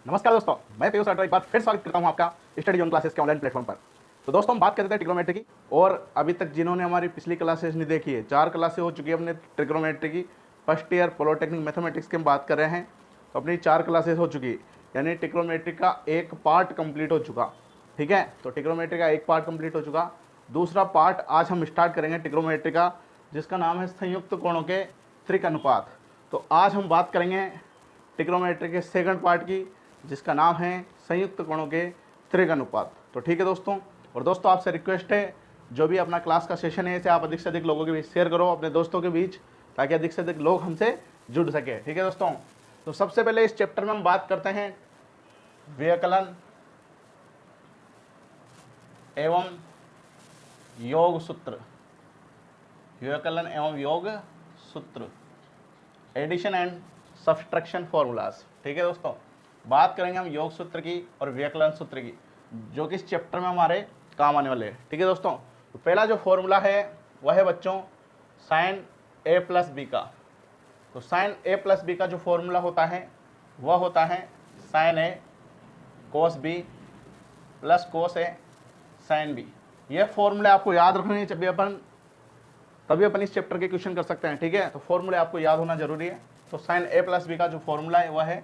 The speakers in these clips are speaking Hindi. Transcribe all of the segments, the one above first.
नमस्कार दोस्तों, मैं पीयूष राठौर एक बार फिर स्वागत करता हूं आपका स्टडी जोन क्लासेस के ऑनलाइन प्लेटफॉर्म पर। तो दोस्तों हम बात करते हैं ट्रिग्नोमेट्री की। और अभी तक जिन्होंने हमारी पिछली क्लासेस नहीं देखी है, 4 क्लासेस हो चुकी है अपने ट्रिग्नोमेट्री की। फर्स्ट ईयर पॉलिटेक्निक मैथमेटिक्स की हम बात कर रहे हैं, तो अपनी 4 क्लासेस हो चुकी है, यानी ट्रिग्नोमेट्री का एक पार्ट कंप्लीट हो चुका। ठीक है, तो ट्रिग्नोमेट्री का एक पार्ट कंप्लीट हो चुका। दूसरा पार्ट आज हम स्टार्ट करेंगे ट्रिग्नोमेट्री का, जिसका नाम है संयुक्त कोणों के त्रिक अनुपात। तो आज हम बात करेंगे ट्रिग्नोमेट्री के सेकंड पार्ट की, जिसका नाम है संयुक्त कोणों के त्रिक अनुपात। तो ठीक है दोस्तों, और दोस्तों आपसे रिक्वेस्ट है, जो भी अपना क्लास का सेशन है इसे आप अधिक से अधिक लोगों के बीच शेयर करो, अपने दोस्तों के बीच, ताकि अधिक से अधिक लोग हमसे जुड़ सके। ठीक है दोस्तों, तो सबसे पहले इस चैप्टर में हम बात करते हैं व्यकलन एवं योग सूत्र। व्यकलन एवं योग सूत्र, एडिशन एंड सब्सट्रैक्शन फॉर्मूलाज। ठीक है दोस्तों, बात करेंगे हम योग सूत्र की और व्यकलन सूत्र की, जो कि इस चैप्टर में हमारे काम आने वाले हैं। ठीक है दोस्तों, तो पहला जो फॉर्मूला है वह है बच्चों साइन ए प्लस बी का। तो साइन ए प्लस बी का जो फॉर्मूला होता है वह होता है साइन ए कोस बी प्लस कोस ए साइन बी। ये फॉर्मूले आपको याद रखने हैं, तभी अपन इस चैप्टर के क्वेश्चन कर सकते हैं। ठीक है, तो फॉर्मूले आपको याद होना जरूरी है। तो साइन ए प्लस बी का जो फॉर्मूला है वह है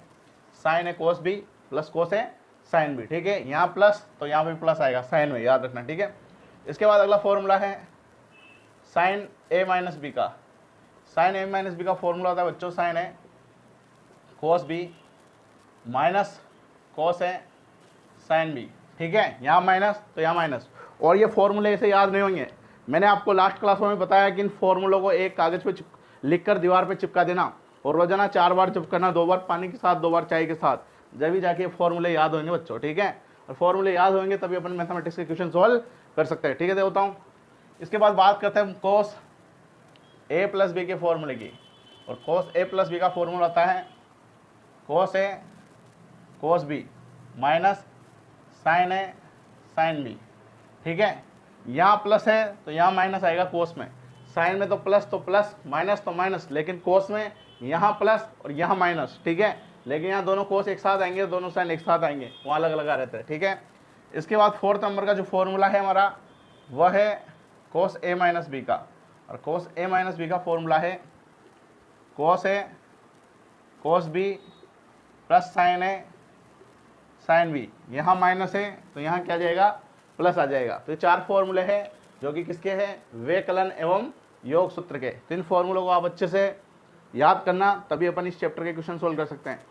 साइन ए कोस बी प्लस कोस ए साइन बी। ठीक है, यहाँ प्लस तो यहाँ पे प्लस आएगा साइन में, याद रखना। ठीक है, इसके बाद अगला फॉर्मूला है साइन ए माइनस बी का। साइन ए माइनस बी का फॉर्मूला होता है बच्चों साइन ए कोस बी माइनस कोस ए साइन बी। ठीक है, यहाँ माइनस तो यहाँ माइनस, और ये फॉर्मूले ऐसे याद नहीं होंगे। मैंने आपको लास्ट क्लास में बताया कि इन फॉर्मूलों को एक कागज पे लिख कर दीवार पे चिपका देना, और रोजाना 4 बार चिपकाना, 2 बार पानी के साथ, 2 बार चाय के साथ, जब भी जाके फॉर्मूले याद होंगे बच्चों। ठीक है, और फॉर्मूले याद होंगे तभी अपन मैथमेटिक्स के क्वेश्चन सॉल्व कर सकते हैं। ठीक है, देखता हूँ। इसके बाद बात करते हैं कोस ए प्लस बी के फॉर्मूले की। और कोस ए प्लस बी का फॉर्मूला आता है कोस ए कोस बी माइनस साइन ए साइन बी। ठीक है, यहाँ प्लस है तो यहाँ माइनस आएगा कोस में, साइन में तो प्लस माइनस तो माइनस, लेकिन कोस में यहाँ प्लस और यहाँ माइनस। ठीक है, लेकिन यहाँ दोनों कोस एक साथ आएंगे, दोनों साइन एक साथ आएंगे, वहाँ अलग अलग रहते हैं। ठीक है, इसके बाद 4th नंबर का जो फॉर्मूला है हमारा वह है कोस ए माइनस बी का। और कोस ए माइनस बी का फॉर्मूला है कोस ए कोस बी प्लस साइन ए साइन बी। यहाँ माइनस है तो यहाँ क्या जाएगा, प्लस आ जाएगा। तो ये 4 फॉर्मूले हैं जो कि किसके हैं, व्यकलन एवं योग सूत्र के। तो इन फॉर्मूलों को आप अच्छे से याद करना, तभी अपन इस चैप्टर के क्वेश्चन सोल्व कर सकते हैं।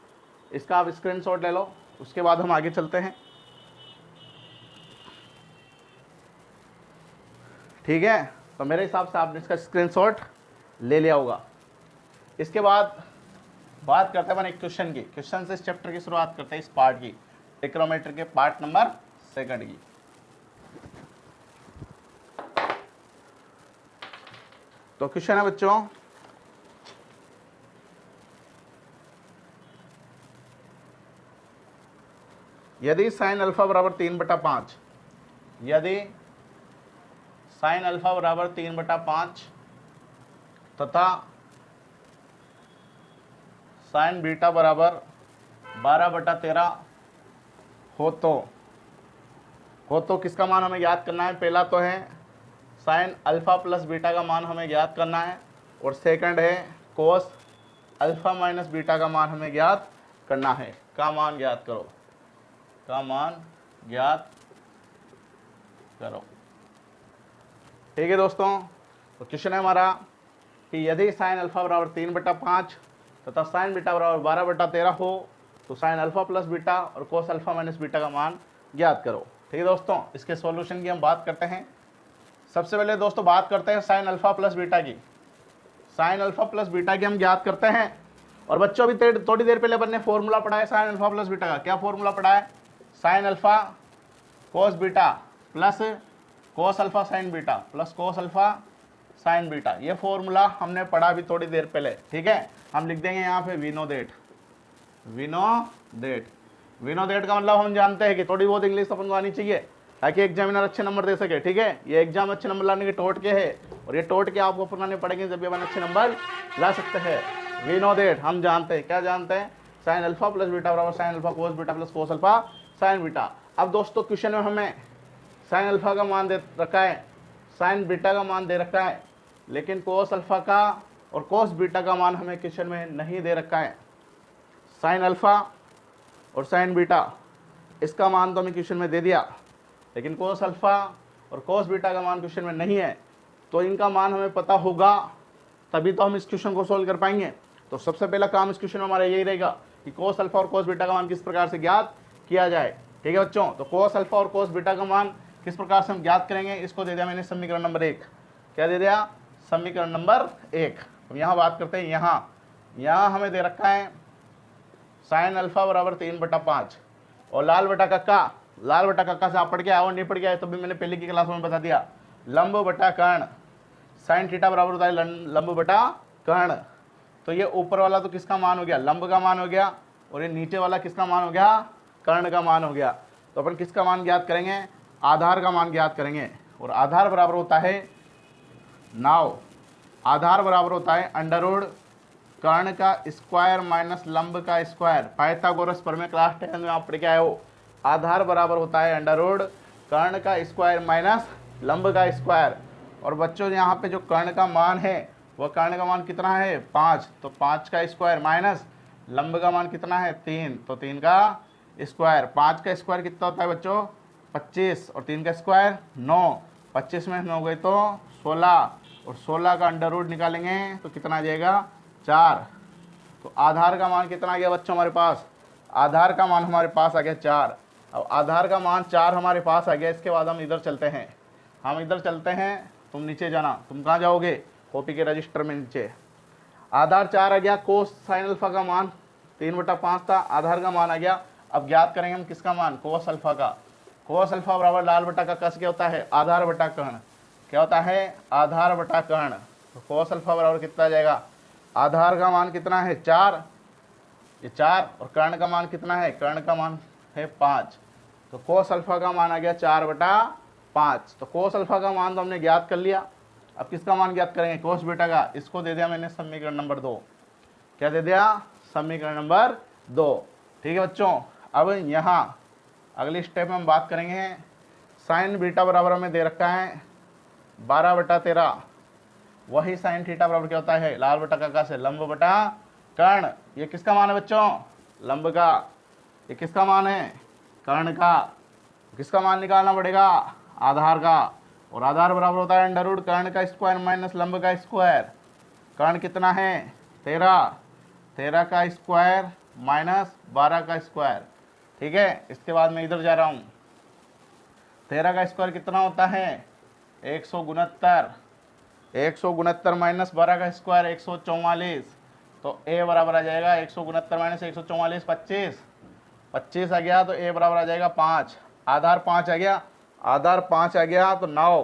इसका आप स्क्रीनशॉट ले लो, उसके बाद हम आगे चलते हैं। ठीक है, तो मेरे हिसाब से आपने इसका स्क्रीनशॉट ले लिया होगा। इसके बाद बात करते हैं अपन एक क्वेश्चन की। क्वेश्चन से इस चैप्टर की शुरुआत करते हैं, इस पार्ट की, ट्रिग्नोमेट्री के पार्ट नंबर 2 की। तो क्वेश्चन है बच्चों, यदि साइन अल्फा बराबर 3/5, यदि साइन अल्फा बराबर 3/5 तथा साइन बीटा बराबर 12/13 हो तो किसका मान हमें याद करना है। पहला तो है साइन अल्फा प्लस बीटा का मान हमें ज्ञात करना है, और सेकंड है कोस अल्फा माइनस बीटा का मान हमें ज्ञात करना है। का मान ज्ञात करो, का मान ज्ञात करो। ठीक है दोस्तों, तो क्वेश्चन है हमारा कि यदि साइन अल्फा बराबर 3/5 तथा साइन बीटा बराबर 12/13 हो तो साइन अल्फा प्लस बीटा और कोस अल्फा माइनस बीटा का मान ज्ञात करो। ठीक है दोस्तों, इसके सॉल्यूशन की हम बात करते हैं। सबसे पहले दोस्तों बात करते हैं साइन अल्फा प्लस बीटा की। साइन अल्फा प्लस बीटा की हम ज्ञात करते हैं। और बच्चों अभी थोड़ी देर पहले अपन ने फॉर्मूला पढ़ा है साइन अल्फा प्लस बीटा का। क्या फॉर्मूला पढ़ा है, sine alpha cos beta plus cos alpha sign beta plus cos alpha sign beta. ये फॉर्मूला हमने पढ़ा अभी थोड़ी देर पहले। ठीक है, हम लिख देंगे यहाँ पे we know that. We know that का मतलब हम जानते हैं कि थोड़ी बहुत इंग्लिश अपन को आनी चाहिए, ताकि एग्जामिनर अच्छे नंबर दे सके। ठीक है, ये एग्जाम अच्छे नंबर लाने के टोट के है, और ये टोट के आपको अपनाने पड़ेंगे जब भी अपन अच्छे नंबर ला सकते हैं। वी नो दैट, हम जानते हैं। क्या जानते हैं साइन अल्फा प्लस बीटा बराबर sine alpha cos beta plus cos alpha sign beta. अब दोस्तों क्वेश्चन में हमें साइन अल्फा का मान दे रखा है, साइन बीटा का मान दे रखा है, लेकिन कोस अल्फा का और कोस बीटा का मान हमें क्वेश्चन में नहीं दे रखा है। साइन अल्फा और साइन बीटा इसका मान तो हमें क्वेश्चन में दे दिया, लेकिन कोस अल्फा और कोस बीटा का मान क्वेश्चन में नहीं है। तो इनका मान हमें पता होगा तभी तो हम इस क्वेश्चन को सोल्व कर पाएंगे। तो सबसे पहला काम इस क्वेश्चन में हमारा यही रहेगा कि कोस अल्फा और कोस बीटा का मान किस प्रकार से ज्ञात किया जाए। ठीक है बच्चों, तो कोस अल्फा और कोस बीटा का मान किस प्रकार से हम ज्ञात करेंगे, इसको दे दिया मैंने समीकरण नंबर 1। क्या दे दिया? समीकरण नंबर 1। हम यहाँ बात करते हैं, यहाँ हमें दे रखा है साइन अल्फा बराबर 3/5 और लाल बटा कक्का से आप पढ़ के आए और नहीं पढ़ के आए तो भी मैंने पहले की क्लास में बता दिया, लंब बटा कर्ण साइन थीटा बराबर होता है लंब बटा कर्ण। तो ये ऊपर वाला तो किसका मान हो गया? लंब का मान हो गया, और ये नीचे वाला किसका मान हो गया? कर्ण का मान हो गया। तो अपन किसका मान ज्ञात करेंगे? आधार का मान ज्ञात करेंगे। और आधार बराबर होता है आधार बराबर होता है अंडरवुड कर्ण का स्क्वायर माइनस लंब का स्क्वायर। पाइथागोरस पर में क्लास 10 में आप पढ़ के आए हो। आधार बराबर होता है अंडरवुड कर्ण का स्क्वायर माइनस लंब का स्क्वायर। और बच्चों यहाँ पे जो कर्ण का मान है वह कर्ण का मान कितना है? 5, तो 5 का स्क्वायर माइनस लंब का मान कितना है? 3, तो 3 का स्क्वायर। 5 का स्क्वायर कितना होता है बच्चों? 25, और 3 का स्क्वायर 9। 25 में 9 गए तो 16, और 16 का अंडरवुड निकालेंगे तो कितना आ जाएगा? 4। तो आधार का मान कितना आ गया बच्चों हमारे पास? आधार का मान हमारे पास आ गया 4। अब आधार का मान 4 हमारे पास आ गया। इसके बाद हम इधर चलते हैं, तुम नीचे जाना। तुम कहाँ जाओगे? कॉपी के रजिस्टर में नीचे। आधार 4 आ गया। कोस साइन अल्फा का मान 3/5 था, आधार का मान आ गया। अब ज्ञात करेंगे हम किसका मान? कोस अल्फा का। कोस अल्फा बराबर लाल बटा का कस क्या होता है? आधार बटा कर्ण। क्या होता है? आधार बटा कर्ण। तो कोस अल्फा बराबर कितना आ जाएगा? आधार का मान कितना है? 4, ये 4, और कर्ण का मान कितना है? कर्ण का मान है 5। तो कोस अल्फा का मान आ गया 4/5। तो कोस अल्फा का मान तो हमने ज्ञात कर लिया। अब किसका मान ज्ञात करेंगे? कोस बीटा का। इसको दे दिया मैंने समीकरण नंबर 2। क्या दे दिया? समीकरण नंबर 2। ठीक है बच्चों, अब यहाँ अगली स्टेप में हम बात करेंगे साइन बीटा बराबर हमें दे रखा है 12/13। वही साइन थीटा बराबर क्या होता है? लाल बटा कक्का से लंब बटा कर्ण। ये किसका मान है बच्चों? लंब का। ये किसका मान है? कर्ण का। किसका मान निकालना पड़ेगा? आधार का। और आधार बराबर होता है अंडरवुड कर्ण का स्क्वायर माइनस लंब का स्क्वायर। कर्ण कितना है? 13, 13 का स्क्वायर माइनस 12 का स्क्वायर। ठीक है, इसके बाद मैं इधर जा रहा हूँ। 13 का स्क्वायर कितना होता है? 169। 169 माइनस 12 का स्क्वायर 144। तो ए बराबर आ जाएगा 169 माइनस 144 25। 25 आ गया तो ए बराबर आ जाएगा 5। आधार 5 आ गया। आधार 5 आ गया तो 9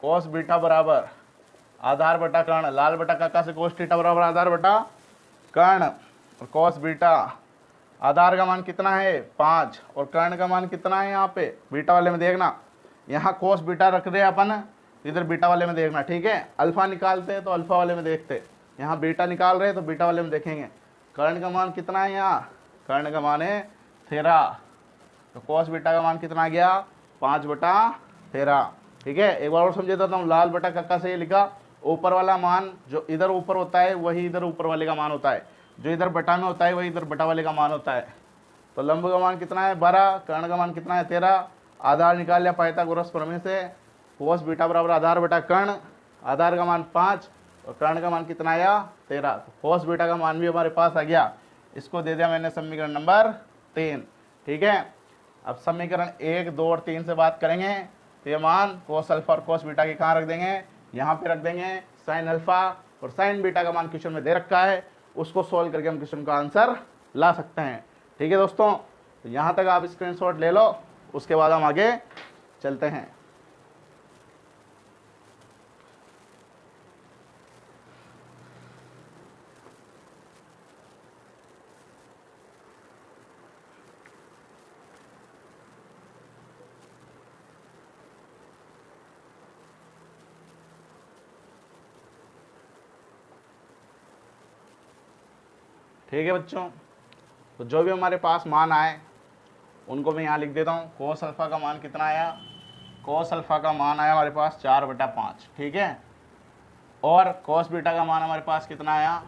कोस बीटा बराबर आधार बटा कर्ण। लाल बटा कक्का से कोस थीटा बराबर आधार बटा कर्ण। और कोस बीटा आधार का मान कितना है? 5, और कर्ण का मान कितना है? यहाँ पे बीटा वाले में देखना, यहाँ कोस बीटा रख रहे हैं अपन, इधर बीटा वाले में देखना। ठीक है, अल्फा निकालते हैं तो अल्फा वाले में देखते, यहाँ बीटा निकाल रहे हैं तो बीटा वाले में देखेंगे। कर्ण का मान कितना है? यहाँ कर्ण का मान है 13, तो कोस बीटा का मान कितना आ गया? 5/13। ठीक है, एक बार और समझे देता हूँ। लाल बटा कक्का से ये लिखा, ऊपर वाला मान जो इधर ऊपर होता है वही इधर ऊपर वाले का मान होता है, जो इधर बटा में होता है वही इधर बटा वाले का मान होता है। तो लंब का मान कितना है? 12, कर्ण का मान कितना है? 13। आधार निकाल लिया पाइथागोरस प्रमेय से। कोस बीटा बराबर आधार बटा कर्ण। आधार का मान 5 और कर्ण का मान कितना आया? 13। तो कोस बीटा का मान भी हमारे पास आ गया। इसको दे दिया मैंने समीकरण नंबर 3। ठीक है, अब समीकरण 1, 2 और 3 से बात करेंगे। तो ये मान कोस अल्फा और कोस बीटा के कहाँ रख देंगे? यहाँ पे रख देंगे। साइन अल्फा और साइन बीटा का मान क्वेश्चन में दे रखा है, उसको सोल्व करके हम क्वेश्चन का आंसर ला सकते हैं। ठीक है दोस्तों, तो यहाँ तक आप स्क्रीनशॉट ले लो, उसके बाद हम आगे चलते हैं। ठीक है बच्चों, तो जो भी हमारे पास मान आए उनको मैं यहाँ लिख देता हूँ। कोस अल्फा का मान कितना आया, कोस अल्फा का मान आया हमारे पास 4/5, ठीक है। और कोस बीटा का मान हमारे पास कितना आया,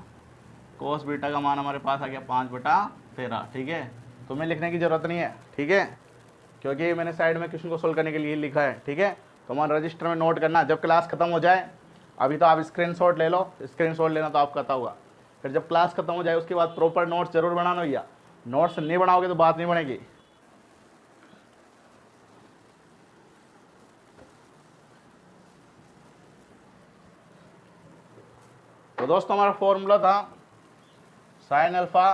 कोस बीटा का मान हमारे पास आ गया 5/13, ठीक है। तो मैं लिखने की ज़रूरत नहीं है, ठीक है, क्योंकि मैंने साइड में क्वेश्चन को सोल्व करने के लिए लिखा है, ठीक है। तो हमारे रजिस्टर में नोट करना, जब क्लास खत्म हो जाए, अभी तो आप स्क्रीनशॉट ले लो, स्क्रीनशॉट लेना तो आपको पता होगा, फिर जब क्लास खत्म हो जाए उसके बाद प्रॉपर नोट्स जरूर बनाना भैया। नोट्स नहीं बनाओगे तो बात नहीं बनेगी। तो दोस्तों हमारा फॉर्मूला था sine alpha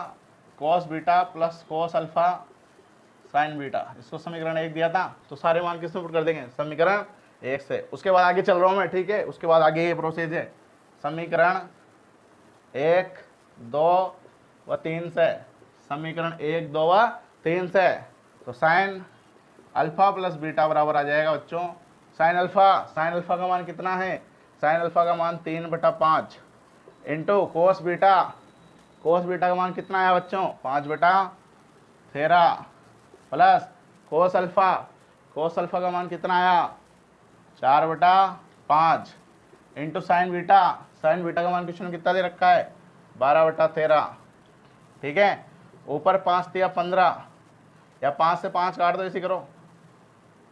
cos beta plus cos alpha sign beta, इसको समीकरण 1 दिया था, तो सारे मान किस में पुट कर देंगे, समीकरण 1 से। उसके बाद आगे चल रहा हूँ मैं, ठीक है, उसके बाद आगे ये प्रोसेस है समीकरण 1, 2 व 3 से, समीकरण 1, 2 व 3 से। तो साइन अल्फा प्लस बीटा बराबर आ जाएगा बच्चों साइन अल्फा का मान कितना है, साइन अल्फा का मान 3/5 इंटू कोस बीटा का मान कितना आया बच्चों, 5/13 प्लस कोस अल्फा का मान कितना आया, 4/5 इंटू साइन बीटा का मान क्वेश्चन कितना दे रखा है, 12/13, ठीक है। ऊपर 5 तिया 15, या 5 से 5 काट दो, इसी करो,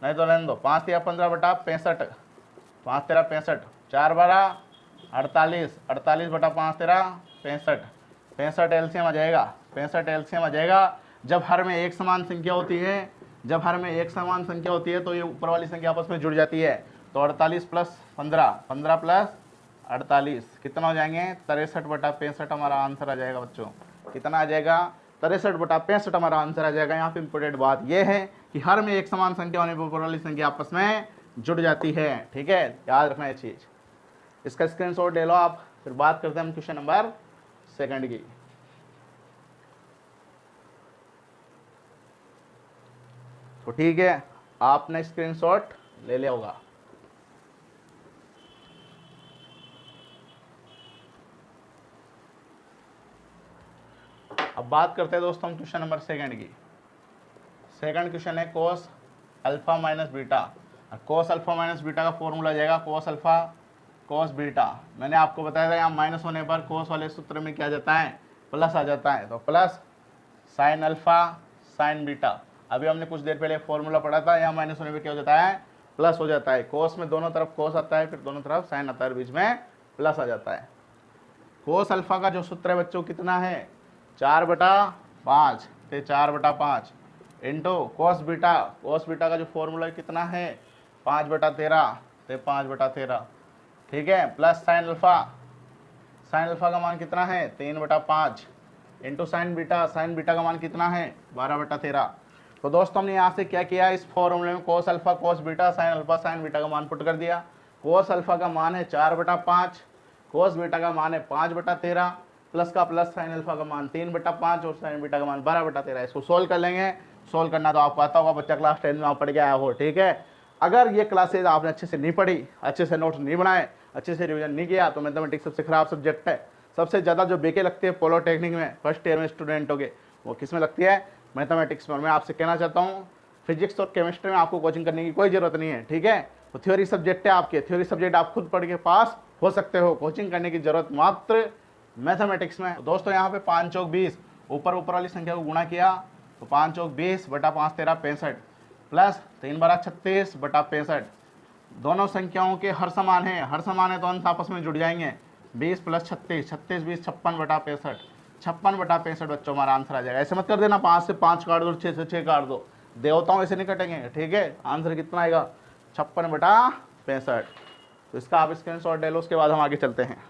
नहीं तो रहने दो, 5 तिया 15/65, 5 तेरा 65, 4/12 48, 48/5 तेरा 65, 65 एलसीएम आ जाएगा, 65 एलसीएम आ जाएगा। जब हर में एक समान संख्या होती है, जब हर में एक समान संख्या होती है तो ये ऊपर वाली संख्या आपस में जुड़ जाती है। तो 48 प्लस 15, 15 प्लस 48 कितना हो जाएंगे, 63/65 हमारा आंसर आ जाएगा बच्चों। कितना आ जाएगा, 63/65 हमारा आंसर आ जाएगा। यहाँ पे इंपॉर्टेंट बात यह है कि हर में एक समान संख्या होने पर ऊपर वाली संख्या आपस में जुड़ जाती है, ठीक है, याद रखना ये चीज़। इसका स्क्रीनशॉट ले लो आप, फिर बात करते हैं हम क्वेश्चन नंबर 2 की। तो ठीक है, आपने स्क्रीनशॉट ले लिया होगा। अब बात करते हैं दोस्तों हम क्वेश्चन नंबर 2 की। सेकंड क्वेश्चन है cos alpha minus beta. Cos alpha minus beta का फॉर्मूला जाएगा कोस अल्फा कोस बीटा। मैंने आपको बताया था यहाँ माइनस होने पर कोस वाले सूत्र में क्या जाता है, प्लस आ जाता है। तो plus sine alpha sign beta, अभी हमने कुछ देर पहले फॉर्मूला पढ़ा था, यहाँ माइनस होने पर क्या हो जाता है, प्लस हो जाता है। कोस में दोनों तरफ कोस आता है, फिर दोनों तरफ साइन आता है, बीच में प्लस आ जाता है। कोस अल्फा का जो सूत्र है बच्चों कितना है, 4/5, तो 4/5 इंटू कोस बीटा का जो फॉर्मूला कितना है 5/13, तो 5/13, ठीक है, प्लस साइन अल्फा का मान कितना है 3/5 इंटू साइन बीटा का मान कितना है 12/13। तो दोस्तों हमने यहाँ से क्या किया, इस फॉर्मूले में cos alpha cos beta sine alpha sign beta का मान पुट कर दिया। कोस अल्फा का मान है 4/5, कोस बीटा का मान है 5/13, प्लस का प्लस साइन अल्फा का मान 3/5 और साइन बीटा का मान 12/13। इसको सोल्व कर लेंगे। सोल्व करना तो आपको आता होगा, बच्चा क्लास 10 में आप पढ़ के आया हो, ठीक है। अगर ये क्लासेज आपने अच्छे से नहीं पढ़ी, अच्छे से नोट्स नहीं बनाए, अच्छे से रिवीजन नहीं किया, तो मैथमेटिक्स सबसे खराब सब्जेक्ट है। सबसे ज़्यादा जो बेके लगती है पॉलिटेक्निक में फर्स्ट ईयर में स्टूडेंटों के, वो किस में लगती है, मैथमेटिक्स में। मैं आपसे कहना चाहता हूँ फिजिक्स और केमिस्ट्री में आपको कोचिंग करने की कोई ज़रूरत नहीं है, ठीक है। तो थ्योरी सब्जेक्ट है आपके, थ्योरी सब्जेक्ट आप खुद पढ़ के पास हो सकते हो, कोचिंग करने की जरूरत मात्र मैथमेटिक्स में। दोस्तों यहाँ पे 5 चौक 20, ऊपर वाली संख्या को गुणा किया तो 5 चौक 20 बटा 5 13 65 प्लस 3 12 36 बटा 65। दोनों संख्याओं के हर समान है तो अंश आपस में जुड़ जाएंगे। 20 प्लस 36, 36 20 56 बटा 65, 56 बटा 65 बच्चों हमारा आंसर आ जाएगा। ऐसे मत कर देना 5 से 5 काट दो, 6 से 6 काट दो, देवताओं ऐसे नहीं कटेंगे, ठीक है। आंसर कितना आएगा 56 बटा 65। तो इसका आप स्क्रीनशॉट ले लो, उसके बाद हम आगे चलते हैं।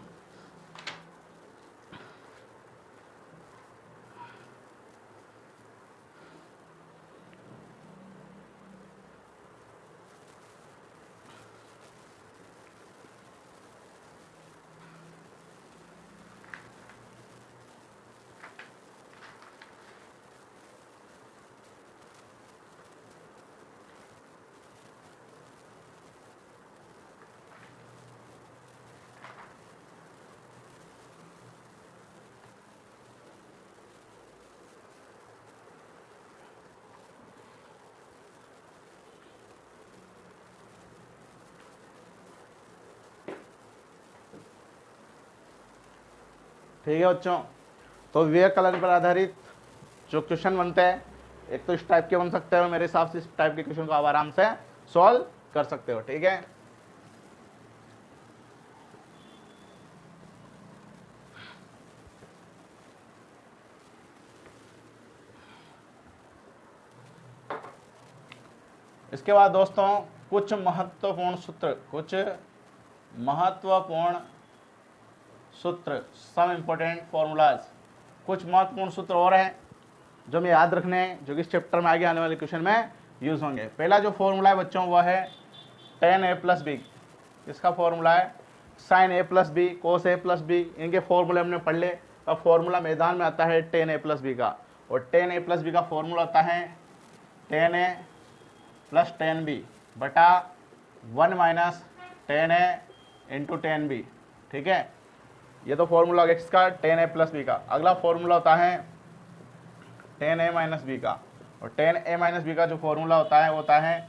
ठीक है बच्चों। तो व्यवकलन पर आधारित जो क्वेश्चन बनते हैं, एक तो इस टाइप के बन सकते हो, मेरे हिसाब से इस टाइप के क्वेश्चन को आप आराम से सॉल्व कर सकते हो। ठीक है, इसके बाद दोस्तों कुछ महत्वपूर्ण सूत्र सम इंपॉर्टेंट फॉर्मूलाज, कुछ महत्वपूर्ण सूत्र और हैं जो हमें याद रखने हैं, जो कि इस चैप्टर में आगे आने वाले क्वेश्चन में यूज होंगे। पहला जो फॉर्मूला है बच्चों वह है tan a प्लस बी। इसका फॉर्मूला है sin a plus B cos a plus B. इनके फॉर्मूले हमने पढ़ ले। अब फॉर्मूला मैदान में आता है tan a प्लस बी का, और tan a प्लस बी का फॉर्मूला आता है tan a plus tan b बटा 1 minus tan a into tan b। ठीक है, ये तो फॉर्मूला हो गया किसका, tan a प्लस बी का। अगला फॉर्मूला होता है tan a माइनस बी का, और tan a माइनस बी का जो फॉर्मूला होता है वो होता है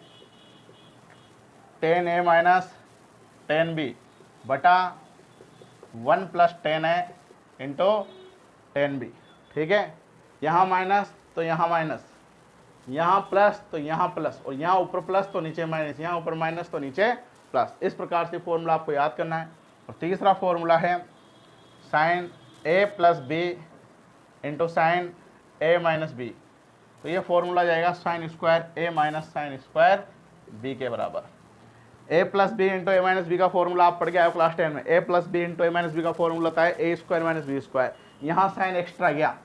tan a minus tan b बटा 1 plus tan a into tan b। ठीक है, यहाँ माइनस तो यहाँ माइनस, यहाँ प्लस तो यहाँ प्लस, और यहाँ ऊपर प्लस तो नीचे माइनस, यहाँ ऊपर माइनस तो नीचे प्लस। इस प्रकार से फॉर्मूला आपको याद करना है। और तीसरा फॉर्मूला है sine a plus B into sine a minus B. तो ये फॉर्मूला जाएगा sine square a minus sine square b के बराबर। a plus B into a minus B का फॉर्मूला आप पढ़ के आए क्लास 10 में। a plus B into a minus B का फॉर्मूला होता है a square minus B square. यहाँ साइन एक्स्ट्रा गया,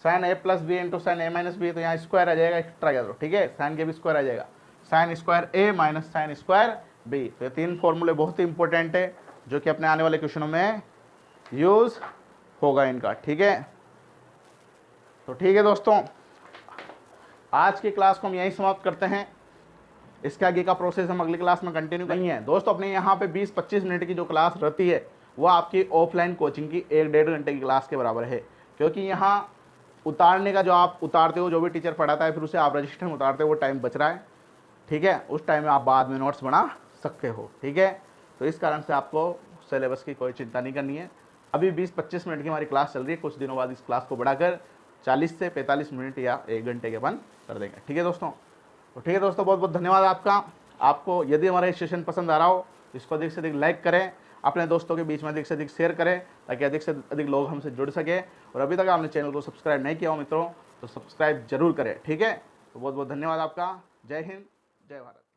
sine a plus B into sine a minus B, तो यहाँ स्क्वायर आ जाएगा, एक्स्ट्रा गया तो ठीक है, साइन के भी स्क्वायर आ जाएगा, sine square a minus sine square b। तो ये तीन फॉर्मूले बहुत ही इंपॉर्टेंट है जो कि अपने आने वाले क्वेश्चनों में यूज होगा इनका। ठीक है, तो ठीक है दोस्तों, आज की क्लास को हम यहीं समाप्त करते हैं। इसके आगे का प्रोसेस हम अगली क्लास में कंटिन्यू करेंगे। है दोस्तों, अपने यहाँ पे 20-25 मिनट की जो क्लास रहती है वो आपकी ऑफलाइन कोचिंग की 1-1.5 घंटे की क्लास के बराबर है, क्योंकि यहाँ उतारने का जो आप उतारते हो, जो भी टीचर पढ़ाता है फिर उसे आप रजिस्टर में उतारते हो, वो टाइम बच रहा है। ठीक है, उस टाइम में आप बाद में नोट्स बना सकते हो। ठीक है, तो इस कारण से आपको सिलेबस की कोई चिंता नहीं करनी है। अभी 20-25 मिनट की हमारी क्लास चल रही है, कुछ दिनों बाद इस क्लास को बढ़ाकर 40 से 45 मिनट या 1 घंटे के बंद कर देंगे। ठीक है दोस्तों, तो ठीक है दोस्तों, बहुत बहुत धन्यवाद आपका। आपको यदि हमारा सेशन पसंद आ रहा हो इसको अधिक से अधिक लाइक करें, अपने दोस्तों के बीच में अधिक से अधिक शेयर करें, ताकि अधिक से अधिक लोग हमसे जुड़ सके। और अभी तक आपने चैनल को सब्सक्राइब नहीं किया हो मित्रों, तो सब्सक्राइब जरूर करें। ठीक है, तो बहुत बहुत धन्यवाद आपका। जय हिंद, जय भारत।